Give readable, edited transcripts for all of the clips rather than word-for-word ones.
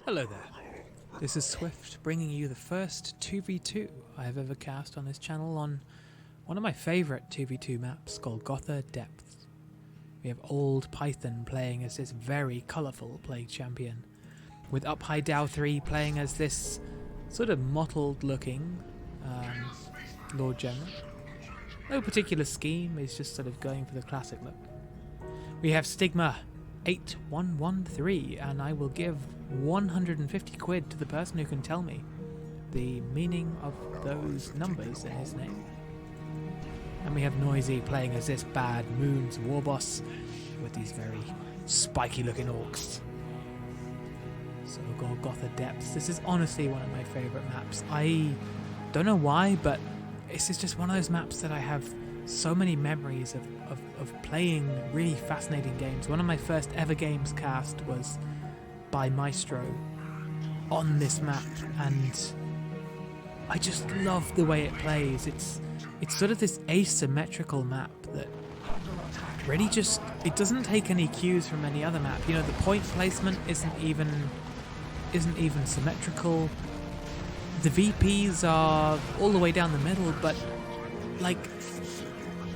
Hello there, this is Swift bringing you the first 2v2 I have ever cast on this channel on one of my favourite 2v2 maps called Gotha Depths. We have Old Python playing as this very colourful Plague Champion, with uphighdow3 playing as this sort of mottled looking Lord General. No particular scheme, he's just sort of going for the classic look. We have Stigma 8113, and I will give 150 quid to the person who can tell me the meaning of those numbers in his name. And we have Noisy playing as this bad Moon's Warboss with these very spiky looking orcs. So we'll go Gotha Depths. This is honestly one of my favourite maps. I don't know why, but this is just one of those maps that I have so many memories of playing really fascinating games. One of my first ever games cast was by Maestro on this map, and I just love the way it plays. It's sort of this asymmetrical map that really just, it doesn't take any cues from any other map. You know, the point placement isn't even symmetrical. The VPs are all the way down the middle, but like,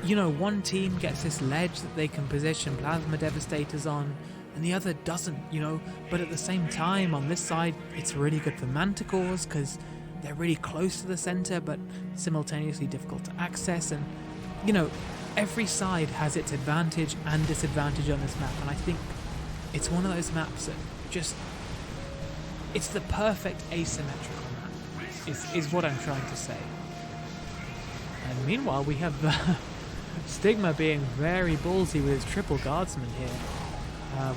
you know, one team gets this ledge that they can position Plasma Devastators on, and the other doesn't, you know. But at the same time, on this side, it's really good for Manticores because they're really close to the center, but simultaneously difficult to access. And, you know, every side has its advantage and disadvantage on this map, and I think it's one of those maps that just, it's the perfect asymmetrical map, is what I'm trying to say. And meanwhile, we have Stigma being very ballsy with his triple guardsmen here,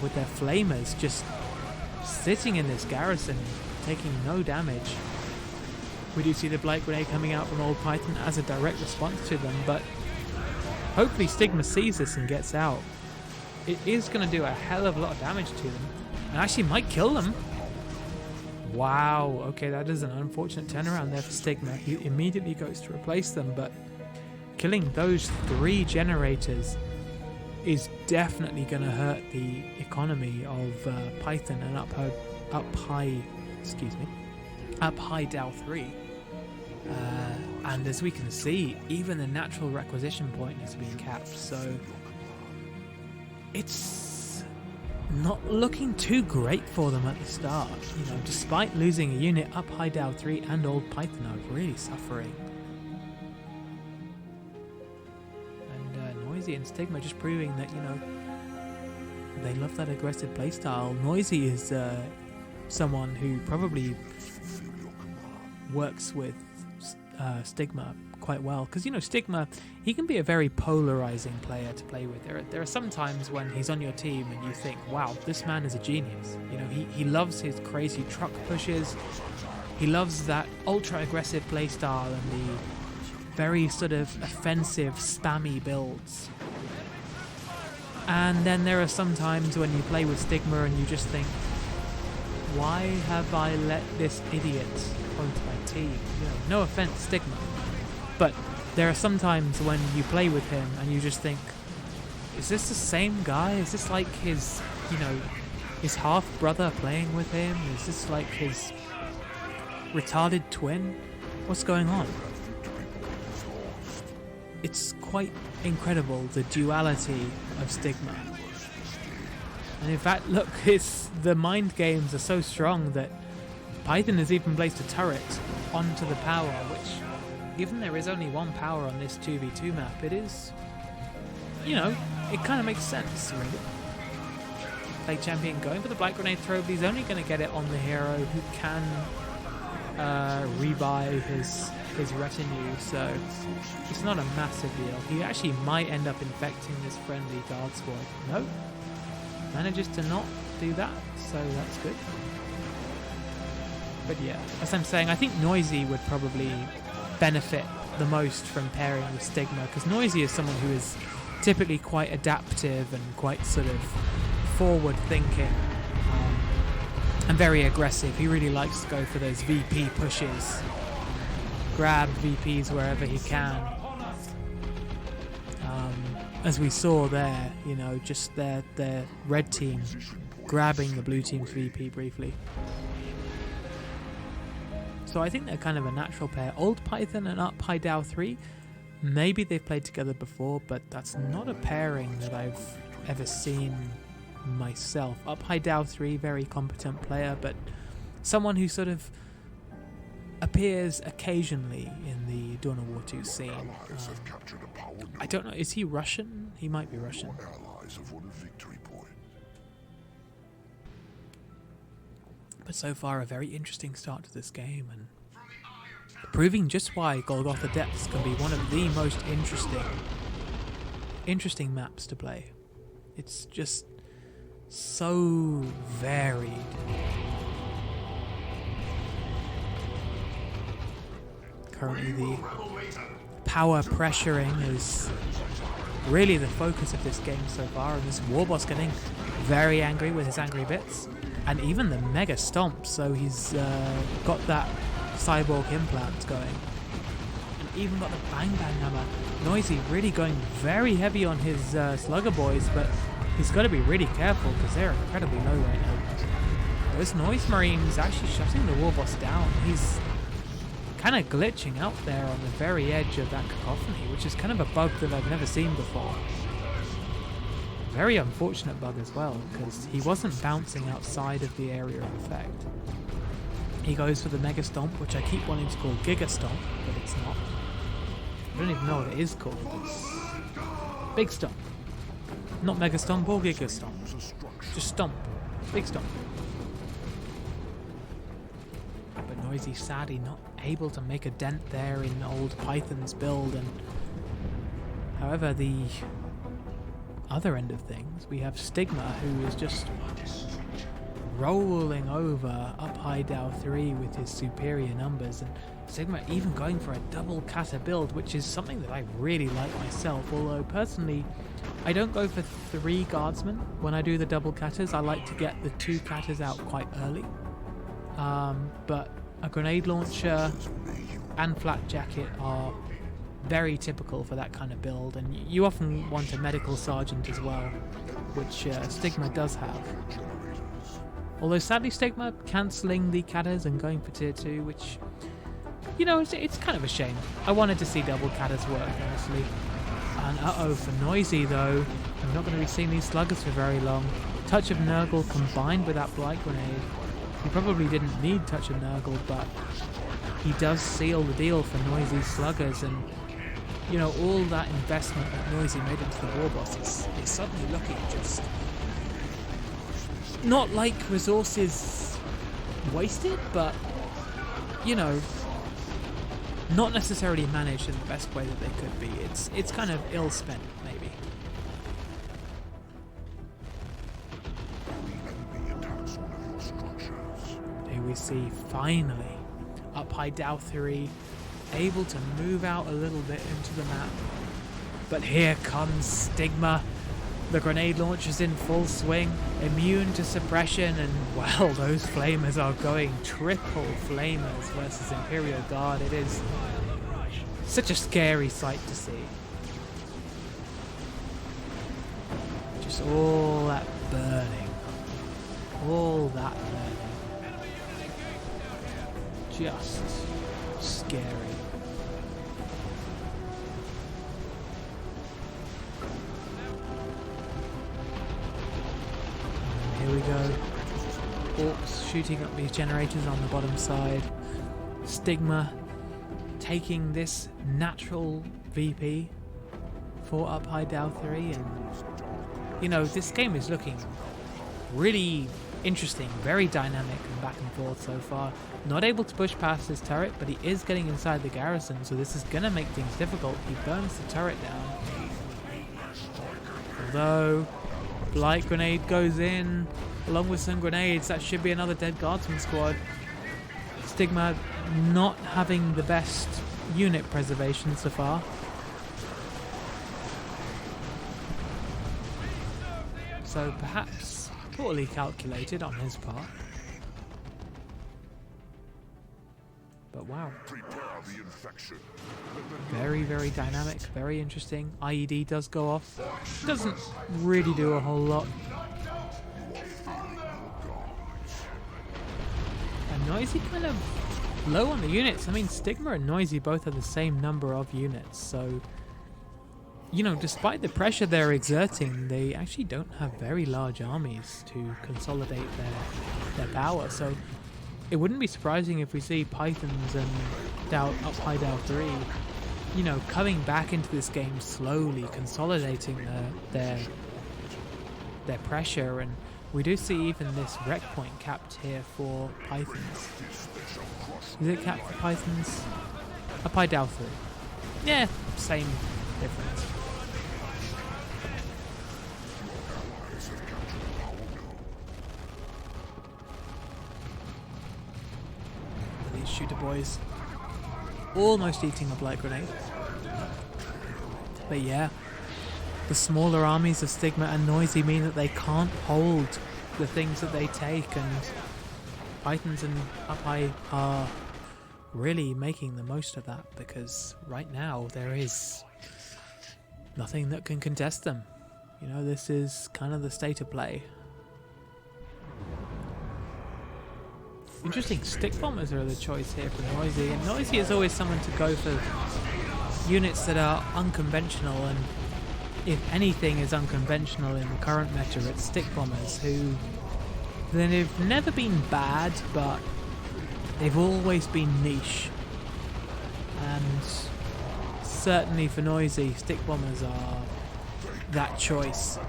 with their flamers just sitting in this garrison, taking no damage. We do see the Blight Grenade coming out from Old Python as a direct response to them, but hopefully Stigma sees this and gets out. It is going to do a hell of a lot of damage to them, and actually might kill them. Wow, okay, that is an unfortunate turnaround there for Stigma. He immediately goes to replace them, but killing those 3 generators is definitely going to hurt the economy of Python and uphighdow3. And as we can see, even the natural requisition point is being capped, so it's not looking too great for them at the start. You know, despite losing a unit, uphighdow3 and Old Python are really suffering. Noisy and Stigma just proving that, you know, they love that aggressive playstyle. Noisy is someone who probably works with Stigma quite well, because, you know, Stigma, he can be a very polarizing player to play with. There are some times when he's on your team and you think, wow, this man is a genius. You know, he loves his crazy truck pushes, he loves that ultra aggressive playstyle and the very sort of offensive, spammy builds. And then there are some times when you play with Stigma and you just think, why have I let this idiot onto my team? You know, no offense, Stigma, but there are some times when you play with him and you just think, is this the same guy? Is this like his, you know, his half brother playing with him? Is this like his retarded twin? What's going on? It's quite incredible, the duality of Stigma. And in fact, look, the mind games are so strong that Python has even placed a turret onto the power, which, given there is only one power on this 2v2 map, it is, you know, it kind of makes sense, really. Plague Champion going for the Blight Grenade throw, but he's only going to get it on the hero who can rebuy his retinue, so it's not a massive deal. He actually might end up infecting this friendly guard squad. Nope, manages to not do that, so that's good. But yeah, as I'm saying, I think Noisy would probably benefit the most from pairing with Stigma, because Noisy is someone who is typically quite adaptive and quite sort of forward thinking and very aggressive. He really likes to go for those VP pushes, grab VPs wherever he can. As we saw there, you know, just their red team grabbing the blue team's VP briefly. So I think they're kind of a natural pair. Old Python and uphighdow3, maybe they've played together before, but that's not a pairing that I've ever seen myself. uphighdow3, very competent player, but someone who sort of appears occasionally in the Dawn of War II scene. I don't know, is he Russian? He might be Russian. But so far a very interesting start to this game, and proving just why Golgotha Depths can be one of the most interesting maps to play. It's just so varied. Currently the power pressuring is really the focus of this game so far, and this Warboss getting very angry with his angry bits, and even the mega stomp, so he's got that cyborg implant going, and even got the bang bang hammer. Noisy really going very heavy on his slugger boys, but he's got to be really careful because they're incredibly low right now. This Noise Marine's actually shutting the Warboss down. He's kind of glitching out there on the very edge of that cacophony, which is kind of a bug that I've never seen before. Very unfortunate bug as well, because he wasn't bouncing outside of the area of effect. He goes for the Mega Stomp, which I keep wanting to call Giga Stomp, but it's not. I don't even know what it is called. It's Big Stomp. Not Mega Stomp or Giga Stomp. Just Stomp. Big Stomp. But Noisy sadly not able to make a dent there in old Python's build, and however, the other end of things, we have Stigma, who is just rolling over uphighdow3 with his superior numbers, and Stigma even going for a double kata build, which is something that I really like myself, although personally I don't go for 3 guardsmen when I do the double katas. I like to get the 2 katas out quite early, but a grenade launcher and flak jacket are very typical for that kind of build, and you often want a medical sergeant as well, which Stigma does have. Although sadly Stigma cancelling the katas and going for tier 2, which, you know, it's kind of a shame. I wanted to see double katas work, honestly. And uh-oh, for Noisy though, I'm not going to be seeing these sluggers for very long. Touch of Nurgle combined with that blight grenade. He probably didn't need Touch of Nurgle, but he does seal the deal for Noisy's sluggers, and you know, all that investment that Noisy made into the Warboss is suddenly looking just not like resources wasted, but you know, not necessarily managed in the best way that they could be. It's kind of ill spent, maybe. Here we see finally uphighdow3 able to move out a little bit into the map, but here comes Stigma. The grenade launcher's in full swing, immune to suppression, and well, those flamers are going triple flamers versus Imperial Guard. It is such a scary sight to see. Just all that burning. All that burning. Just scary. And here we go. Orcs shooting up these generators on the bottom side. Stigma taking this natural VP for uphighdow3, and you know, this game is looking really interesting, very dynamic and back and forth so far. Not able to push past his turret, but he is getting inside the garrison, so this is going to make things difficult. He burns the turret down. Although, Blight Grenade goes in, along with some grenades. That should be another dead guardsman squad. Stigma not having the best unit preservation so far. So perhaps poorly calculated on his part. But wow. Very, very dynamic, very interesting. IED does go off. Doesn't really do a whole lot. And Noisy kind of low on the units. I mean, Stigma and Noisy both have the same number of units, so, you know, despite the pressure they're exerting, they actually don't have very large armies to consolidate their power. So it wouldn't be surprising if we see Pythons and uphighdow3, you know, coming back into this game slowly, consolidating their pressure. And we do see even this wreck point capped here for Pythons. Is it capped for Pythons? Uphighdow3. Yeah, same difference. These shooter boys almost eating a blight grenade. But yeah, the smaller armies of Stigma and Noisy mean that they can't hold the things that they take, and Pythons and Uphigh are really making the most of that, because right now there is nothing that can contest them. You know, this is kind of the state of play. Interesting, stick bombers are the choice here for Noisy, and Noisy is always someone to go for units that are unconventional, and if anything is unconventional in the current meta, it's stick bombers, who they've never been bad, but they've always been niche. And certainly for Noisy, stick bombers are that choice.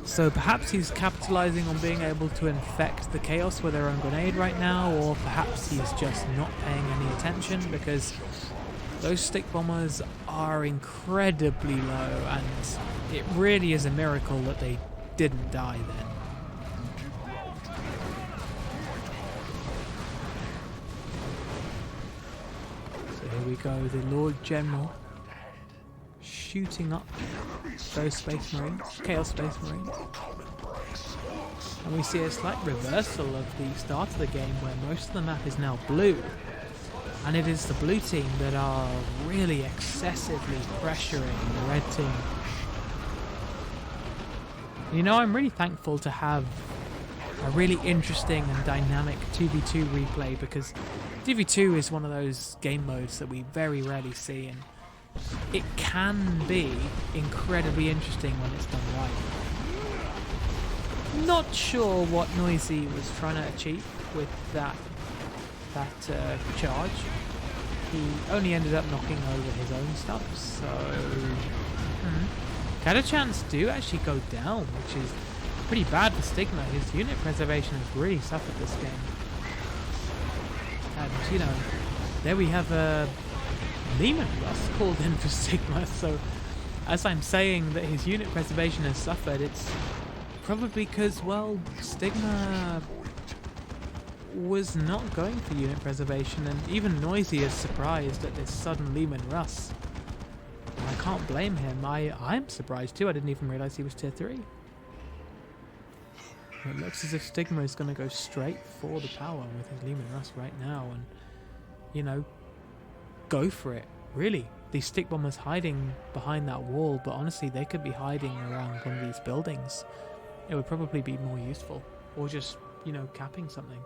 So perhaps he's capitalizing on being able to infect the chaos with their own grenade right now, or perhaps he's just not paying any attention, because those stick bombers are incredibly low, and it really is a miracle that they didn't die then. So here we go, the Lord General shooting up those Space Marines, Chaos Space Marines. And we see a slight reversal of the start of the game, where most of the map is now blue. And it is the blue team that are really excessively pressuring the red team. You know, I'm really thankful to have a really interesting and dynamic 2v2 replay, because 2v2 is one of those game modes that we very rarely see, and it can be incredibly interesting when it's done right. Not sure what Noisy was trying to achieve with that charge. He only ended up knocking over his own stuff, so Catachans do actually go down, which is pretty bad for Stigma. His unit preservation has really suffered this game. And you know, there we have a Lehman Russ called in for Stigma, so as I'm saying that his unit preservation has suffered, it's probably because, well, Stigma was not going for unit preservation, and even Noisy is surprised at this sudden Lehman Russ. I can't blame him. I'm surprised too. I didn't even realise he was tier 3. It looks as if Stigma is going to go straight for the power with his Lehman Russ right now, and, you know, go for it. Really, these stick bombers hiding behind that wall, but honestly they could be hiding around one of these buildings. It would probably be more useful, or just, you know, capping something.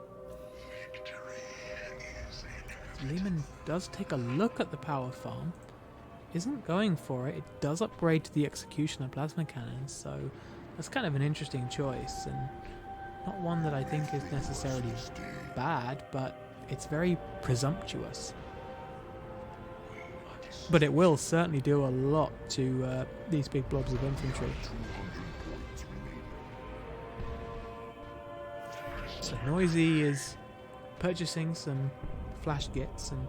Lehman does take a look at the power farm, isn't going for it. It does upgrade to the executioner plasma cannons, so that's kind of an interesting choice, and not one that I think is necessarily bad, but it's very presumptuous. But it will certainly do a lot to these big blobs of infantry. So Noisy is purchasing some flash gits, and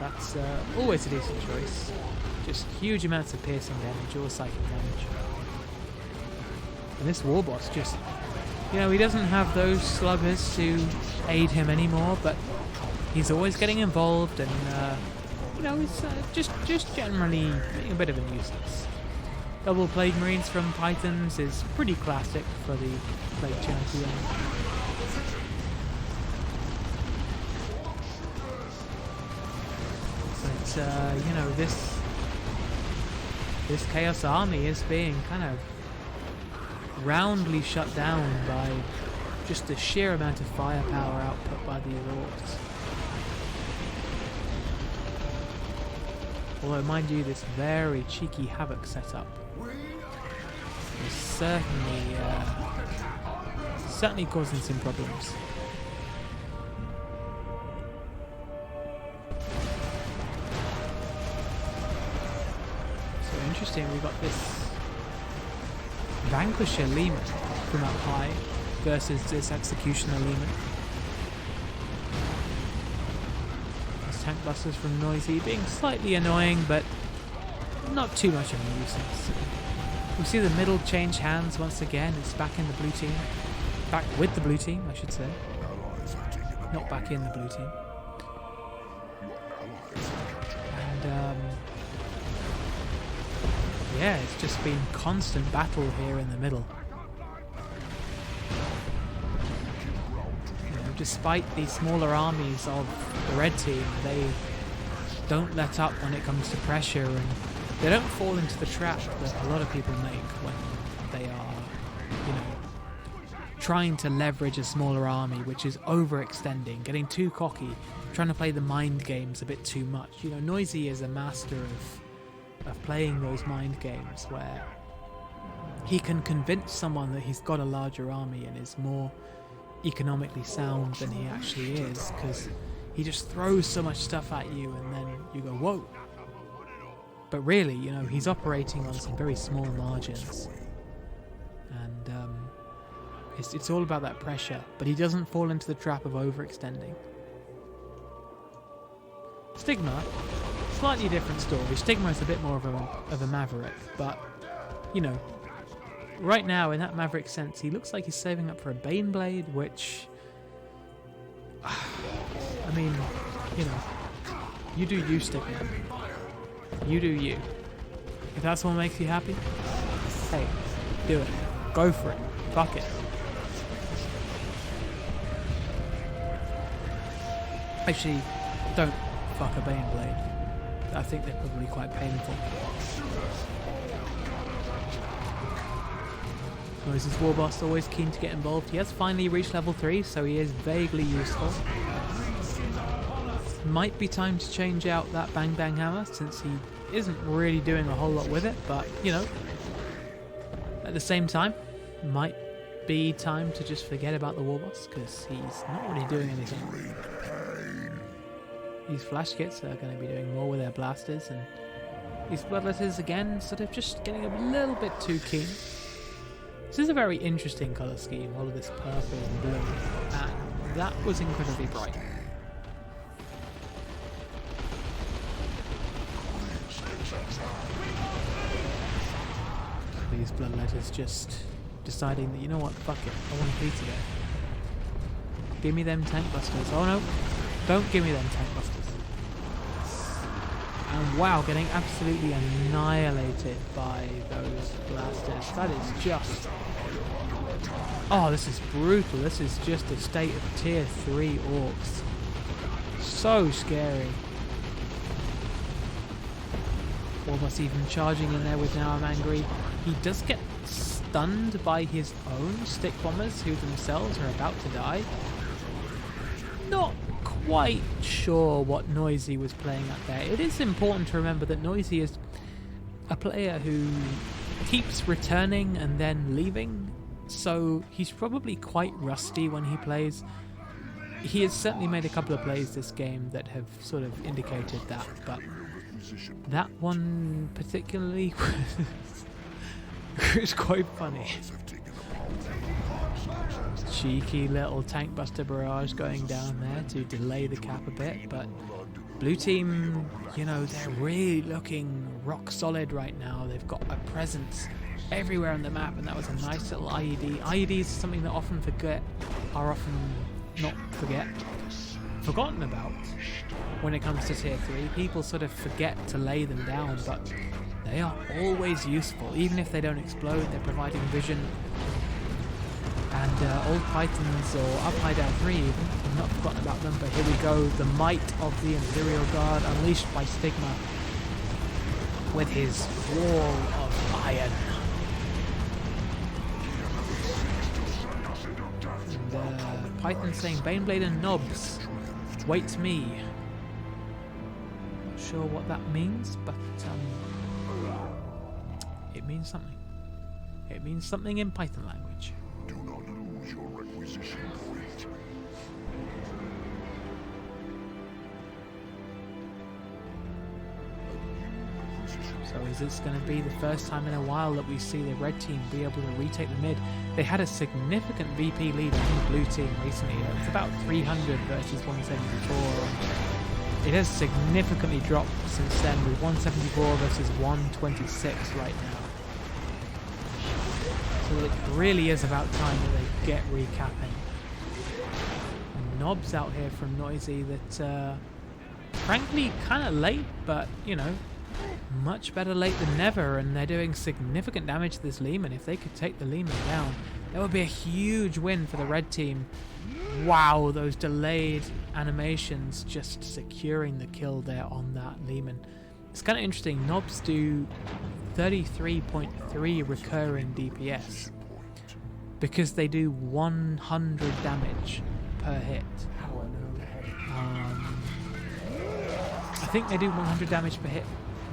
that's always a decent choice. Just huge amounts of piercing damage or psychic damage. And this Warboss just, you know, he doesn't have those sluggers to aid him anymore, but he's always getting involved, and you know, it's just generally being a bit of a nuisance. Double Plague Marines from Pythons is pretty classic for the Plague Champion. But you know, this Chaos Army is being kind of roundly shut down by just the sheer amount of firepower output by these orcs. Although, mind you, this very cheeky Havoc setup is certainly causing some problems. So interesting, we've got this Vanquisher Lehman from up high versus this Executioner Lehman. This Tank Busters from Noisy being slightly annoying, but not too much of a nuisance. We see the middle change hands once again. It's back in the blue team. Back with the blue team, I should say. Not back in the blue team. And yeah, it's just been constant battle here in the middle. You know, despite the smaller armies of the red team, they don't let up when it comes to pressure, and they don't fall into the trap that a lot of people make when they are, you know, trying to leverage a smaller army, which is overextending, getting too cocky, trying to play the mind games a bit too much. You know, Noisy is a master of playing those mind games where he can convince someone that he's got a larger army and is more economically sound than he actually is, because he just throws so much stuff at you and then you go, whoa. But really, you know, he's operating on some very small margins. And it's all about that pressure, but he doesn't fall into the trap of overextending. Stigma, slightly different story. Stigma is a bit more of a maverick, but, you know, right now in that maverick sense, he looks like he's saving up for a Baneblade, which, I mean, you know, you do you, Stigma. You do you. If that's what makes you happy, hey, do it. Go for it. Fuck it. Actually, don't fuck a Baneblade. I think they're probably quite painful. Noisy's Warboss always keen to get involved. He has finally reached level 3, so he is vaguely useful. Might be time to change out that Bang Bang Hammer, since he isn't really doing a whole lot with it, but, you know, at the same time, might be time to just forget about the Warboss, because he's not really doing anything. These Flash Kits are going to be doing more with their blasters, and these Bloodletters, again, sort of just getting a little bit too keen. This is a very interesting colour scheme, all of this purple and blue, and that was incredibly bright. These Bloodletters just deciding that, you know what, fuck it, I want to beat today. Give me them Tank Busters. Oh no, don't give me them Tank Busters. And wow, getting absolutely annihilated by those blasters. That is just... oh, this is brutal. This is just a state of tier 3 orcs. So scary. Almost even charging in there with Now I'm Angry. He does get stunned by his own stick bombers, who themselves are about to die. Not quite sure what Noisy was playing at there. It is important to remember that Noisy is a player who keeps returning and then leaving, so he's probably quite rusty when he plays. He has certainly made a couple of plays this game that have sort of indicated that, but that one particularly was quite funny. Cheeky little Tank Buster barrage going down there to delay the cap a bit, but blue team, you know, they're really looking rock solid right now. They've got a presence everywhere on the map, and that was a nice little IED. IEDs is something that are often not forgotten about when it comes to tier 3. People sort of forget to lay them down, but they are always useful. Even if they don't explode, they're providing vision. And old Pythons, or uphighdow3 even, I've not forgotten about them, but here we go, the might of the Imperial Guard unleashed by Stigma with his wall of iron. And Python saying Baneblade and Knobs. Wait me. Not sure what that means, but it means something. It means something in Python language. Do not lose your requisition point. So is this going to be the first time in a while that we see the red team be able to retake the mid? They had a significant VP lead on the blue team recently. It was about 300 versus 174. It has significantly dropped since then, with 174 versus 126 right now. So it really is about time that they get recapping. And Knobs out here from Noisy that, frankly, kind of late, but, you know, much better late than never, and they're doing significant damage to this Lehman. If they could take the Lehman down, that would be a huge win for the red team. Wow, those delayed animations just securing the kill there on that Lehman. It's kind of interesting. Knobs do 33.3 recurring DPS because they do 100 damage per hit. I think they do 100 damage per hit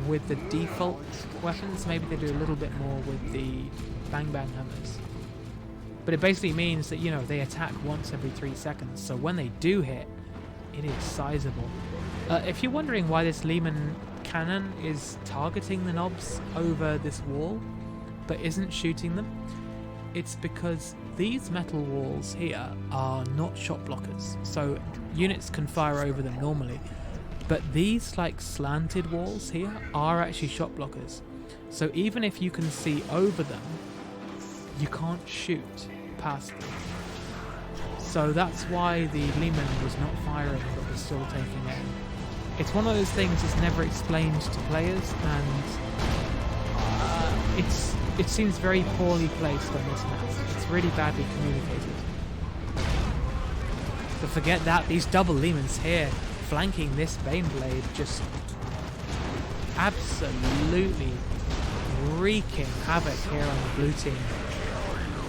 with the default weapons. Maybe they do a little bit more with the Bang Bang Hammers. But it basically means that, you know, they attack once every 3 seconds. So when they do hit, it is sizable. If you're wondering why this Lehman cannon is targeting the Knobs over this wall, but isn't shooting them, it's because these metal walls here are not shot blockers. So units can fire over them normally. But these like slanted walls here are actually shot blockers. So even if you can see over them, you can't shoot past them. So that's why the Lehman was not firing but was still taking aim. It's one of those things that's never explained to players, and it seems very poorly placed on this map. It's really badly communicated. But forget that, these double Lehmans here flanking this Baneblade, just absolutely wreaking havoc here on the blue team.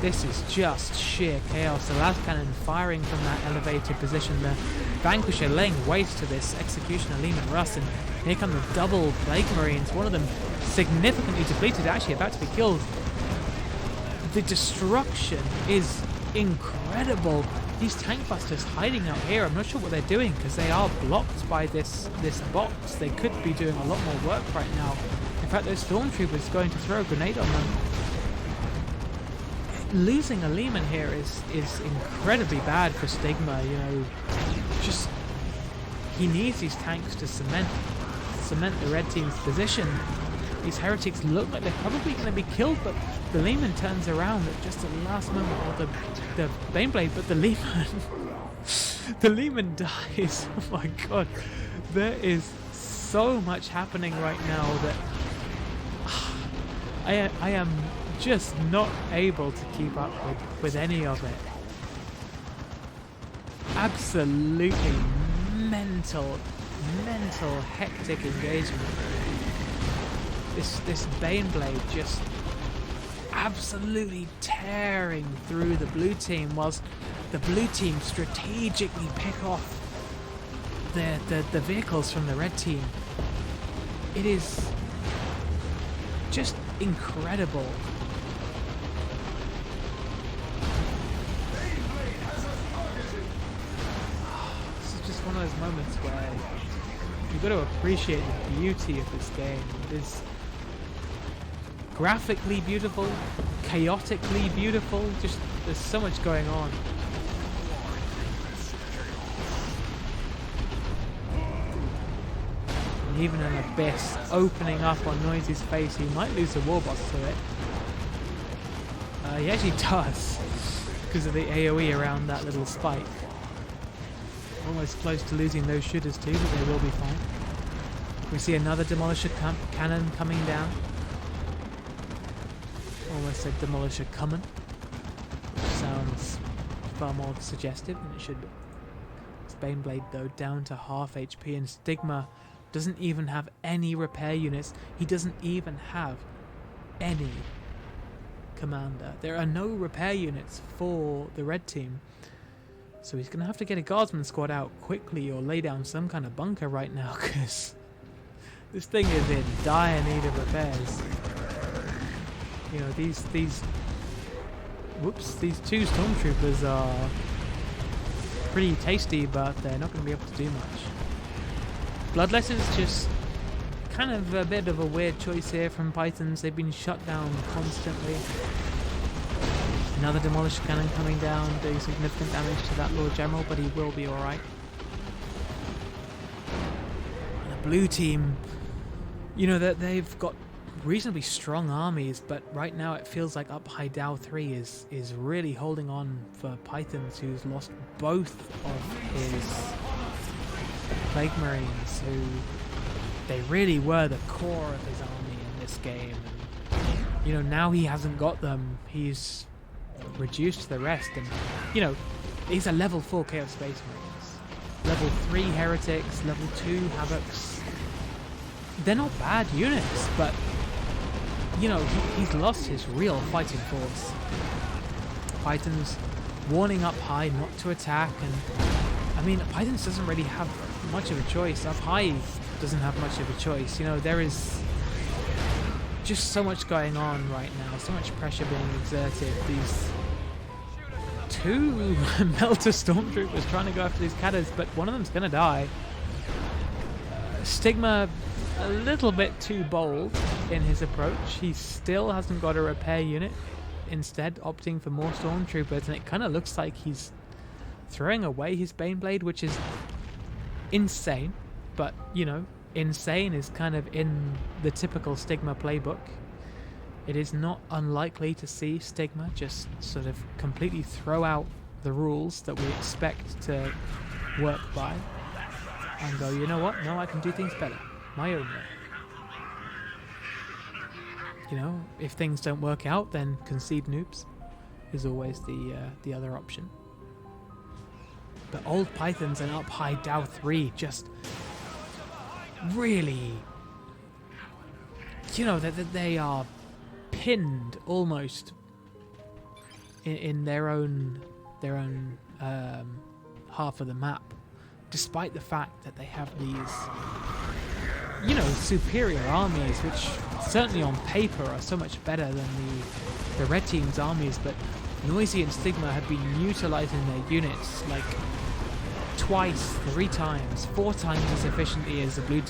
This is just sheer chaos. The last cannon firing from that elevated position. The Vanquisher laying waste to this Executioner Lehman Russ, and here come the double Plague Marines, one of them significantly depleted, actually about to be killed. The destruction is incredible. These tank busters hiding out here, I'm not sure what they're doing because they are blocked by this box. They could be doing a lot more work right now. In fact, those stormtroopers going to throw a grenade on them. Losing a Lehman here is incredibly bad for Stigma. You know, just he needs these tanks to cement the red team's position. These heretics look like they're probably going to be killed, but the Lehman turns around at just the last moment, or the Baneblade, but the Lehman the Lehman dies. Oh my god, there is so much happening right now that I am just not able to keep up with any of it. Absolutely mental hectic engagement. This Baneblade just absolutely tearing through the blue team, whilst the blue team strategically pick off the vehicles from the red team. It is just incredible. This is just one of those moments where you've got to appreciate the beauty of this game. It is graphically beautiful, chaotically beautiful, just there's so much going on. And even an Abyss opening up on Noisy's face, he might lose a Warboss to it. He actually does, because of the AoE around that little spike. Almost close to losing those shooters too, but they will be fine. We see another Demolisher cannon coming down. Almost said Demolisher coming, which sounds far more suggestive than it should be. This Baneblade though down to half HP, and Stigma doesn't even have any repair units. He doesn't even have any commander. There are no repair units for the red team. So he's going to have to get a guardsman squad out quickly or lay down some kind of bunker right now, because this thing is in dire need of repairs. You know, these two stormtroopers are pretty tasty, but they're not going to be able to do much. Bloodless is just kind of a bit of a weird choice here from Pythons. They've been shut down constantly. Another Demolisher Cannon coming down, doing significant damage to that Lord General, but he will be alright. And the blue team, you know, that they've got reasonably strong armies, but right now it feels like uphighdow3 is really holding on for Pythons, who's lost both of his Plague Marines, who they really were the core of his army in this game. And, you know, now he hasn't got them, he's reduced the rest, and you know, these are level 4 Chaos Space Marines, level 3 Heretics, level 2 Havocs. They're not bad units, but you know, he's lost his real fighting force. Pythons warning up high not to attack, and I mean, Pythons doesn't really have much of a choice. Up high doesn't have much of a choice. You know, there is just so much going on right now, so much pressure being exerted. These two Melter Stormtroopers trying to go after these Cadders, but one of them's going to die. Stigma, a little bit too bold in his approach. He still hasn't got a repair unit, instead opting for more Stormtroopers, and it kind of looks like he's throwing away his Baneblade, which is insane, but you know, insane is kind of in the typical Stigma playbook. It is not unlikely to see Stigma just sort of completely throw out the rules that we expect to work by and go, you know what, no, I can do things better, my own way. You know, if things don't work out, then concede noobs is always the other option. But old Pythons and uphighdow3 just really, you know, they are pinned almost in their own half of the map, despite the fact that they have these, you know, superior armies, which certainly on paper are so much better than the red team's armies. But Noisy and Stigma have been utilizing their units like twice, 3 times, 4 times as efficiently as the blue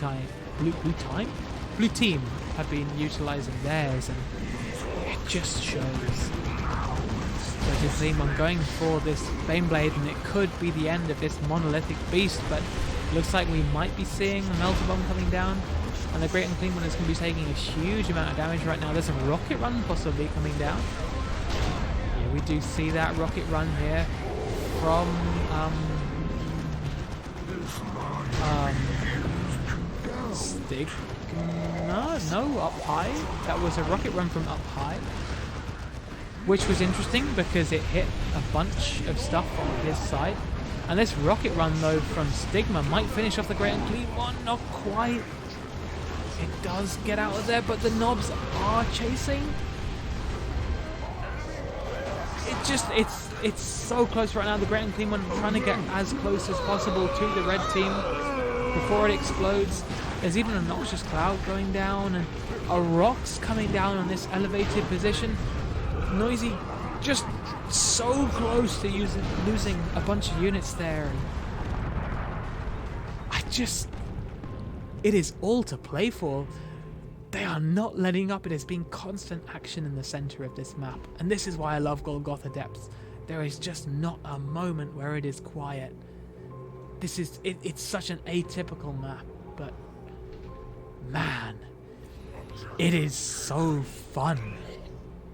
team have been utilizing theirs, and it just shows. Red team, I'm going for this Baneblade, and it could be the end of this monolithic beast, but it looks like we might be seeing a Melter Bomb coming down, and the Great Unclean One is going to be taking a huge amount of damage right now. There's a Rocket Run possibly coming down. Yeah, we do see that Rocket Run here from no, up high. That was a Rocket Run from up high, which was interesting because it hit a bunch of stuff on his side. And this Rocket Run, though, from Stigma might finish off the Great Unclean One. Not quite. It does get out of there, but the knobs are chasing. It's so close right now. The Great Unclean One trying to get as close as possible to the red team before it explodes. There's even a Noxious Cloud going down, and a Rock's coming down on this elevated position. Noisy just so close to losing a bunch of units there. It is all to play for. They are not letting up. It has been constant action in the center of this map, and this is why I love Golgotha Depths. There is just not a moment where it is quiet. It's such an atypical map, but man, it is so fun.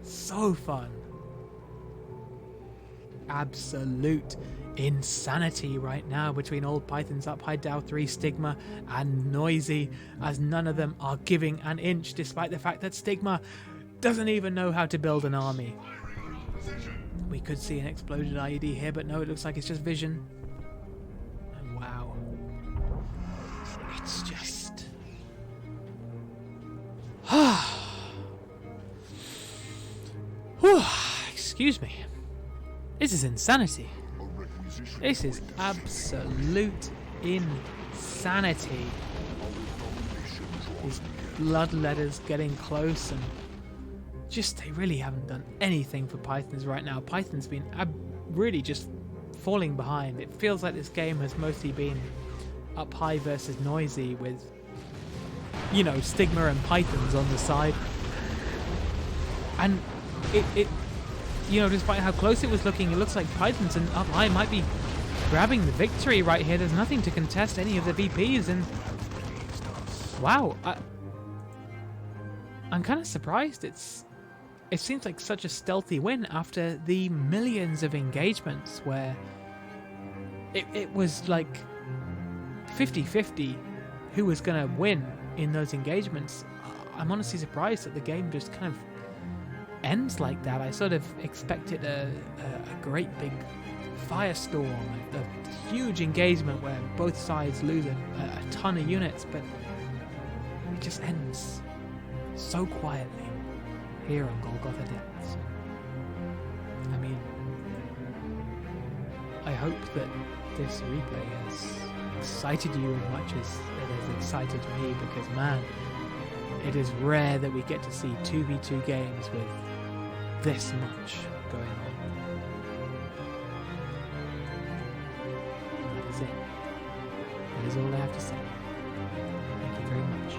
So fun. Absolute insanity right now between old Pythons, uphighdow3, Stigma, and Noisy, as none of them are giving an inch, despite the fact that Stigma doesn't even know how to build an army. We could see an exploded IED here, but no, it looks like it's just vision. And wow. It's just... Excuse me. This is insanity. A requisition This is absolute insanity. These bloodletters getting close, and just they really haven't done anything for Pythons right now. Python's been really just falling behind. It feels like this game has mostly been up high versus noisy with, you know, Stigma and Pythons on the side. And it you know, despite how close it was looking, it looks like Pythons and up high might be grabbing the victory right here. There's nothing to contest any of the VPs, and wow, I'm kind of surprised. It seems like such a stealthy win after the millions of engagements where it was like 50-50 who was going to win in those engagements. I'm honestly surprised that the game just kind of ends like that. I sort of expected a great big firestorm, a huge engagement where both sides lose a ton of units, but it just ends so quietly here on Golgotha Depths. I mean, I hope that this replay has excited you as much as it has excited me, because man, it is rare that we get to see 2v2 games with this much going on. That is it. That is all I have to say. Thank you very much.